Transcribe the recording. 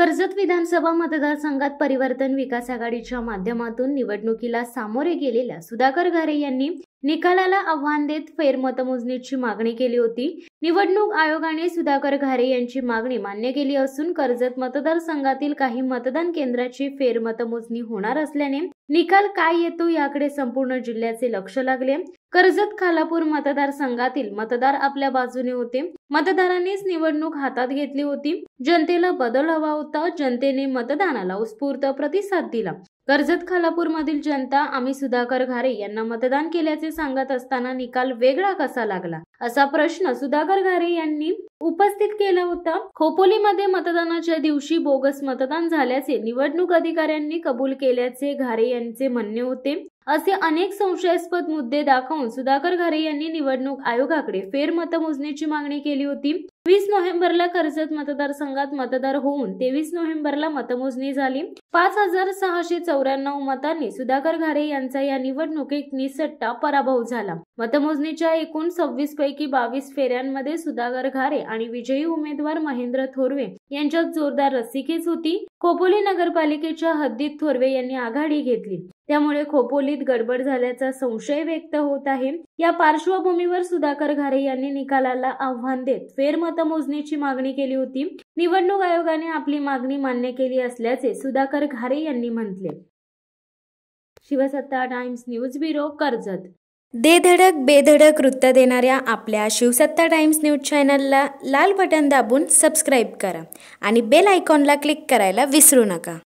कर्जत विधानसभा मतदारसंघात परिवर्तन विकास आघाडीच्या माध्यमातून निवडणुकीला सामोरे गेलेल्या सुधाकर घारे यांनी निकालाला आव्हान देत फेरमतमोजणीची मागणी केली होती। निवडणूक आयोगाने सुधाकर घारे यांची मागणी मान्य केली असून कर्जत मतदारसंघातील काही मतदान केंद्राची फेरमतमोजणी होणार असल्याने निकाल काय येतो याकडे संपूर्ण जिल्ह्याचे लक्ष लागले। कर्जत खालापूर मतदारसंघातील मतदार आपल्या बाजूने होते। मतदारांनीच निवडणूक हातात घेतली होती। जनतेला बदल हवा होता। जनतेने मतदानाला उत्स्फूर्त प्रतिसाद दिला। कर्जत खालापूर मधील जनता आम्ही सुधाकर घारे यांना मतदान केल्याचे सांगत असताना निकाल वेगळा कसा लागला, असा प्रश्न सुधाकर घारे यांनी उपस्थित केला होता। खोपोलीमध्ये मतदानाच्या दिवशी बोगस मतदान झाल्याचे निवडणूक अधिकाऱ्यांनी कबूल केल्याचे घारे यांचे म्हणणे होते। असे अनेक संशयास्पद मुद्दे दाखवून सुधाकर घारे यांनी निवडणूक आयोगाकडे फेरमतमोजणीची मागणी केली होती। 20 नोव्हेंबरला कर्जत मतदारसंघात मतदार होऊन 23 नोव्हेंबरला मतमोजणी झाली। 5694 मतांनी सुधाकर घारे यांचा या निवडणुकीत निसट्टा पराभव झाला। मतमोजणीच्या एकूण 26 पैकी 22 फेऱ्यांमध्ये सुधाकर घारे आणि विजयी उमेदवार महेंद्र थोरवे यांच्यात जोरदार रस्सीखेच होती। खोपोली नगरपालिकेच्या हद्दीत थोरवे यांनी आघाडी घेतली, त्यामुळे खोपोलीत गडबड झाल्याचा संशय व्यक्त होत आहे। या पार्श्वभूमीवर सुधाकर घारे यांनी निकालाला आव्हान देत फेरमतमोजणीची मागणी केली होती। निवडणूक आयोगाने आपली मागणी मान्य केली असल्याचे सुधाकर घारे यांनी म्हटले। शिवसत्ता टाइम्स न्यूज ब्युरो, कर्जत। दे धडक बेधडक वृत्त देणाऱ्या आपल्या शिवसत्ता टाइम्स न्यूज चॅनलला लाल बटन दाबून सबस्क्राईब करा आणि बेल आयकॉनला क्लिक करायला विसरू नका।